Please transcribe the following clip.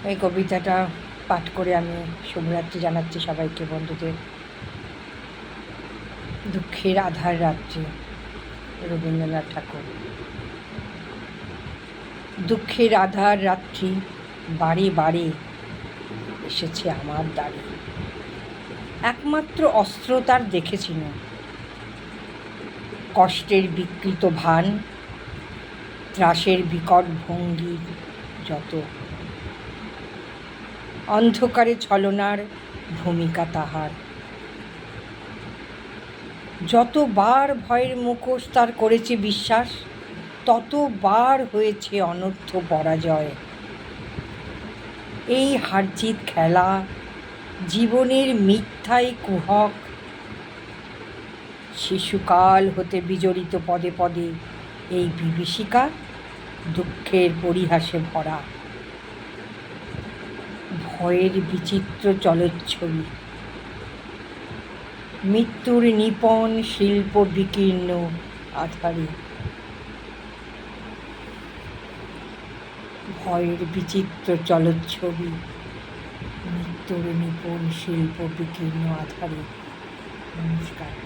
এই কবিতাটা পাঠ করে আমি শুভরাত্রি জানাচ্ছি সবাইকে, বন্ধুদের। দুঃখের আধার রাত্রি, রবীন্দ্রনাথ ঠাকুর। দুঃখের আধার রাত্রি বারে বারে এসেছে আমার দ্বারে। একমাত্র অস্ত্র তার দেখেছিল কষ্টের বিকৃত ভান, ত্রাসের বিকট ভঙ্গির যত, অন্ধকারে ছলনার ভূমিকা তাহার। যতবার ভয়ের মুখোশ তার করেছে বিশ্বাস, ততবার হয়েছে অনর্থ পরাজয়। এই হারজিত খেলা, জীবনের মিথ্যাই কুহক, শিশুকাল হতে বিজড়িত পদে পদে এই বিভীষিকা, দুঃখের পরিহাসে ভরা ভয়ের বিচিত্র চলচ্ছবি। মৃত্যুর নিপন শিল্প বিকীর্ণ আধারে, ভয়ের বিচিত্র চলচ্ছবি, মৃত্যুর নিপন শিল্প বিকীর্ণ আধারে। নমস্কার।